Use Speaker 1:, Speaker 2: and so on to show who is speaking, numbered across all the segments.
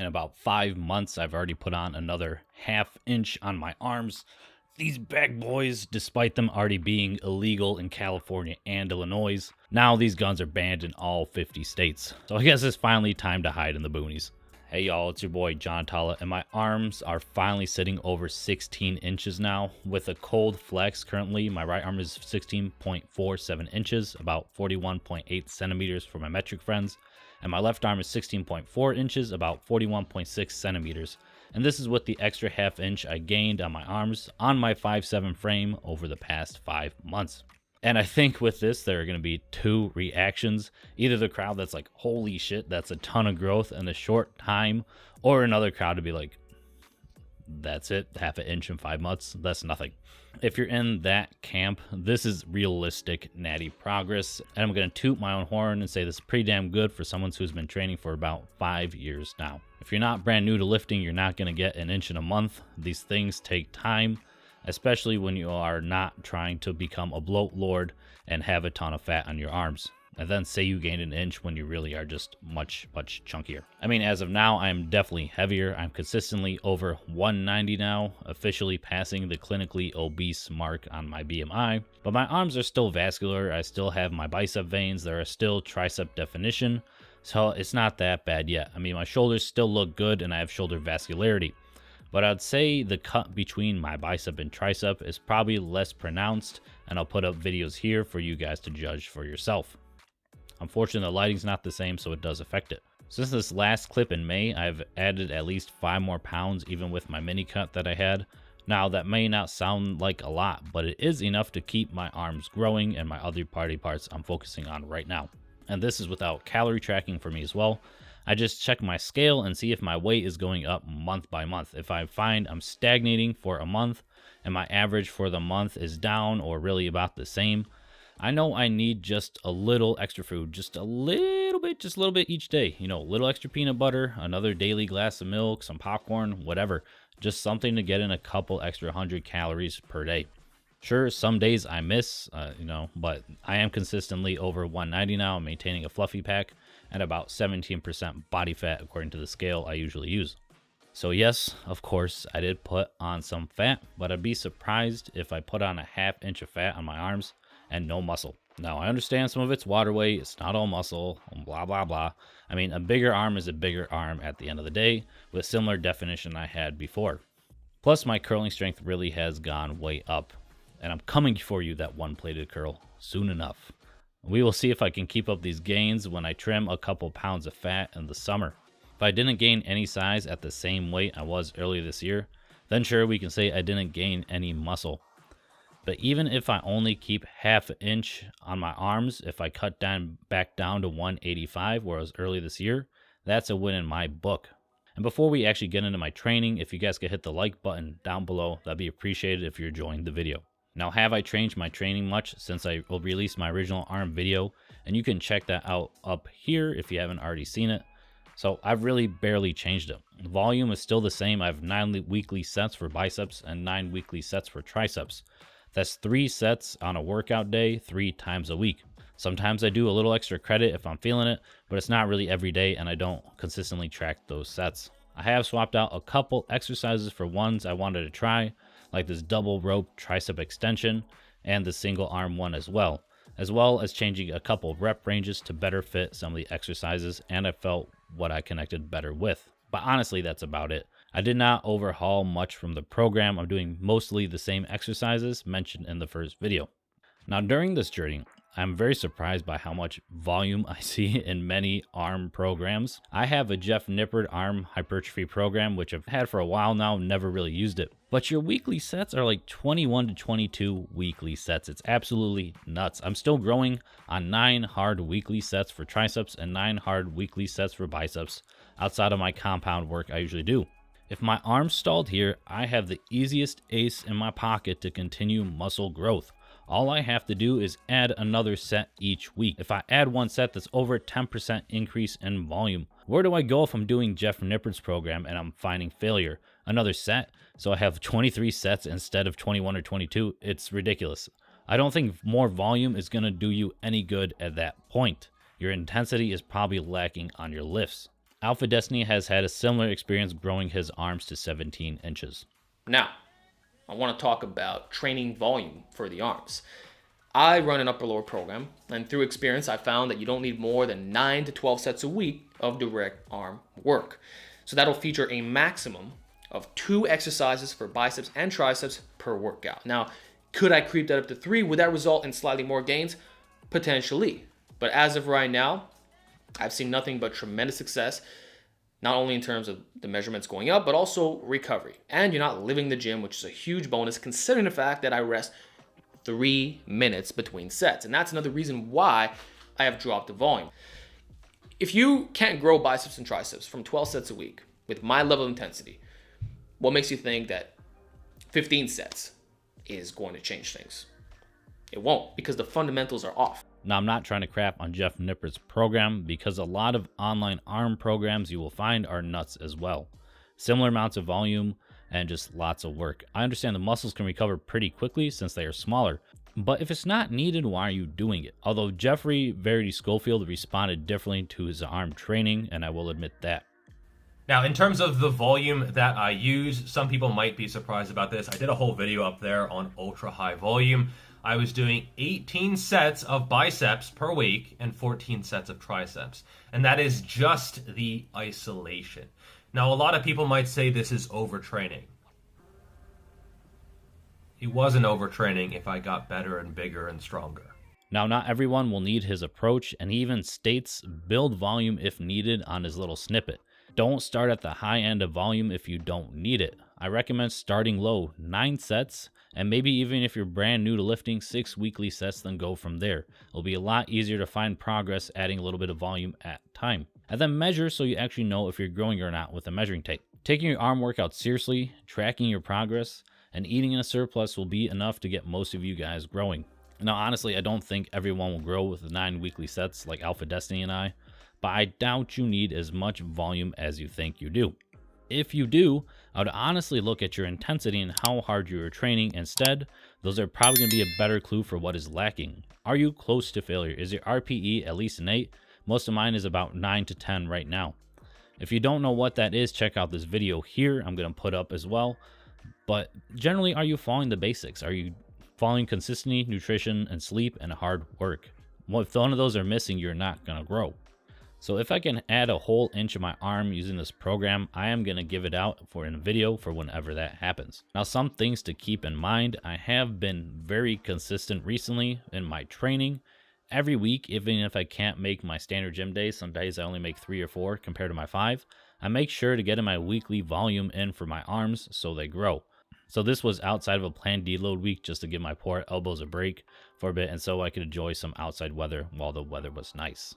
Speaker 1: In about 5 months, I've already put on another ½ inch on my arms. These bag boys, despite them already being illegal in California and Illinois, now these guns are banned in all 50 states. So I guess it's finally time to hide in the boonies. Hey y'all, it's your boy John Talla, and my arms are finally sitting over 16 inches now. With a cold flex currently, my right arm is 16.47 inches, about 41.8 centimeters for my metric friends, and my left arm is 16.4 inches, about 41.6 centimeters. And this is with the extra ½ inch I gained on my arms on my 5'7" frame over the past 5 months. And I think with this, there are going to be two reactions. Either the crowd that's like, holy shit, that's a ton of growth in a short time, or another crowd to be like, that's it, ½ inch in 5 months, that's nothing. If you're in that camp, this is realistic natty progress, and I'm going to toot my own horn and say this is pretty damn good for someone who's been training for about 5 years now. If you're not brand new to lifting, you're not going to get an inch in a month. These things take time, especially when you are not trying to become a bloat lord and have a ton of fat on your arms. And then say you gained an inch when you really are just much chunkier. I mean, as of now, I'm definitely heavier. I'm consistently over 190 now, officially passing the clinically obese mark on my BMI. But my arms are still vascular. I still have my bicep veins. There are still tricep definition. So it's not that bad yet. I mean, my shoulders still look good and I have shoulder vascularity. But I'd say the cut between my bicep and tricep is probably less pronounced, and I'll put up videos here for you guys to judge for yourself. Unfortunately, the lighting's not the same, so it does affect it. Since this last clip in May, I've added at least 5 more pounds, even with my mini cut that I had. Now, that may not sound like a lot, but it is enough to keep my arms growing and my other body parts I'm focusing on right now. And this is without calorie tracking for me as well. I just check my scale and see if my weight is going up month by month. If I find I'm stagnating for a month and my average for the month is down or really about the same, I know I need just a little extra food, just a little bit each day. You know, a little extra peanut butter, another daily glass of milk, some popcorn, whatever. Just something to get in a couple extra 100 calories per day. Sure, some days I miss, but I am consistently over 190 now, maintaining a fluffy pack and about 17% body fat according to the scale I usually use. So yes, of course, I did put on some fat, but I'd be surprised if I put on a ½ inch of fat on my arms and no muscle. Now, I understand some of it's water weight, it's not all muscle, blah, blah, blah. I mean, a bigger arm is a bigger arm at the end of the day, with similar definition I had before. Plus, my curling strength really has gone way up, and I'm coming for you that one-plated curl soon enough. We will see if I can keep up these gains when I trim a couple pounds of fat in the summer. If I didn't gain any size at the same weight I was earlier this year, then sure, we can say I didn't gain any muscle. But even if I only keep ½ inch on my arms, if I cut back down to 185, where I was early this year, that's a win in my book. And before we actually get into my training, if you guys could hit the like button down below, that'd be appreciated if you're enjoying the video. Now, have I changed my training much since I released my original arm video? And you can check that out up here if you haven't already seen it. So I've really barely changed it. The volume is still the same. I have 9 weekly sets for biceps and 9 weekly sets for triceps. That's 3 sets on a workout day, 3 times a week. Sometimes I do a little extra credit if I'm feeling it, but it's not really every day and I don't consistently track those sets. I have swapped out a couple exercises for ones I wanted to try, like this double rope tricep extension and the single arm one as well as changing a couple rep ranges to better fit some of the exercises, and I felt what I connected better with. But honestly, that's about it. I did not overhaul much from the program. I'm doing mostly the same exercises mentioned in the first video. Now, during this journey, I'm very surprised by how much volume I see in many arm programs. I have a Jeff Nippard arm hypertrophy program, which I've had for a while now, never really used it. But your weekly sets are like 21 to 22 weekly sets. It's absolutely nuts. I'm still growing on 9 hard weekly sets for triceps and 9 hard weekly sets for biceps outside of my compound work I usually do. If my arms stalled here, I have the easiest ace in my pocket to continue muscle growth. All I have to do is add another set each week. If I add one set, that's over 10% increase in volume. Where do I go if I'm doing Jeff Nippard's program and I'm finding failure? Another set, so I have 23 sets instead of 21 or 22. It's ridiculous. I don't think more volume is going to do you any good at that point. Your intensity is probably lacking on your lifts. Alpha Destiny has had a similar experience growing his arms to 17 inches.
Speaker 2: Now, I want to talk about training volume for the arms. I run an upper lower program, and through experience, I found that you don't need more than 9 to 12 sets a week of direct arm work. So that'll feature a maximum of 2 exercises for biceps and triceps per workout. Now, could I creep that up to 3? Would that result in slightly more gains? Potentially. But as of right now, I've seen nothing but tremendous success, not only in terms of the measurements going up, but also recovery. And you're not living the gym, which is a huge bonus considering the fact that I rest 3 minutes between sets. And that's another reason why I have dropped the volume. If you can't grow biceps and triceps from 12 sets a week with my level of intensity, what makes you think that 15 sets is going to change things? It won't, because the fundamentals are off.
Speaker 1: Now, I'm not trying to crap on Jeff Nippert's program, because a lot of online arm programs you will find are nuts as well. Similar amounts of volume and just lots of work. I understand the muscles can recover pretty quickly since they are smaller, but if it's not needed, why are you doing it? Although Jeffrey Verity Schofield responded differently to his arm training, and I will admit that.
Speaker 3: Now, in terms of the volume that I use, some people might be surprised about this. I did a whole video up there on ultra high volume. I was doing 18 sets of biceps per week and 14 sets of triceps. And that is just the isolation. Now, a lot of people might say this is overtraining. It wasn't overtraining if I got better and bigger and stronger.
Speaker 1: Now, not everyone will need his approach, and he even states build volume if needed on his little snippet. Don't start at the high end of volume if you don't need it. I recommend starting low, 9 sets, and maybe even if you're brand new to lifting, 6 weekly sets, then go from there. It'll be a lot easier to find progress adding a little bit of volume at a time. And then measure so you actually know if you're growing or not with a measuring tape. Taking your arm workout seriously, tracking your progress, and eating in a surplus will be enough to get most of you guys growing. Now, honestly, I don't think everyone will grow with 9 weekly sets like Alpha Destiny and I, but I doubt you need as much volume as you think you do. If you do, I would honestly look at your intensity and how hard you are training instead. Those are probably going to be a better clue for what is lacking. Are you close to failure? Is your RPE at least an 8? Most of mine is about 9 to 10 right now. If you don't know what that is, check out this video here. I'm going to put up as well. But generally, are you following the basics? Are you following consistency, nutrition, and sleep, and hard work? Well, if none of those are missing, you're not going to grow. So if I can add a whole inch of my arm using this program, I am going to give it out in a video for whenever that happens. Now, some things to keep in mind. I have been very consistent recently in my training. Every week, even if I can't make my standard gym days, some days I only make 3 or 4 compared to my 5, I make sure to get in my weekly volume in for my arms so they grow. So this was outside of a planned deload week just to give my poor elbows a break for a bit and so I could enjoy some outside weather while the weather was nice.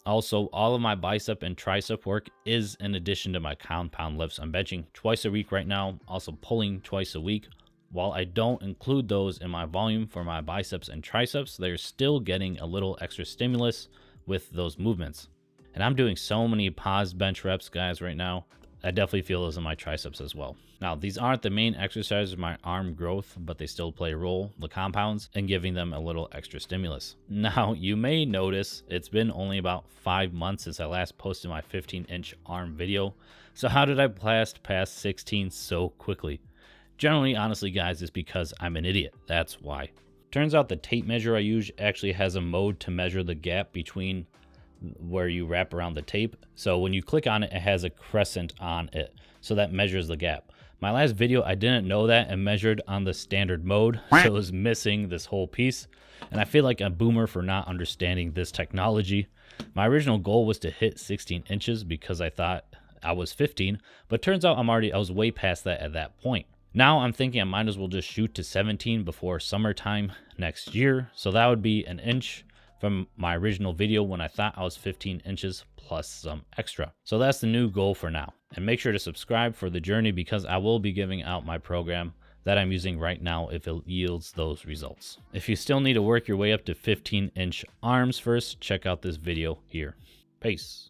Speaker 1: Also, all of my bicep and tricep work is in addition to my compound lifts. I'm benching twice a week right now, also pulling twice a week. While I don't include those in my volume for my biceps and triceps, they're still getting a little extra stimulus with those movements. And I'm doing so many pause bench reps, guys, right now. I definitely feel those in my triceps as well. Now, these aren't the main exercises of my arm growth, but they still play a role, the compounds, and giving them a little extra stimulus. Now, you may notice it's been only about 5 months since I last posted my 15-inch arm video. So how did I blast past 16 so quickly? Generally, honestly, guys, it's because I'm an idiot. That's why. Turns out the tape measure I use actually has a mode to measure the gap between where you wrap around the tape. So when you click on it, it has a crescent on it. So that measures the gap. My last video, I didn't know that and measured on the standard mode. So it was missing this whole piece. And I feel like a boomer for not understanding this technology. My original goal was to hit 16 inches because I thought I was 15. But turns out I was way past that at that point. Now I'm thinking I might as well just shoot to 17 before summertime next year. So that would be an inch from my original video when I thought I was 15 inches plus some extra. So that's the new goal for now. And make sure to subscribe for the journey because I will be giving out my program that I'm using right now if it yields those results. If you still need to work your way up to 15-inch arms first, check out this video here. Peace.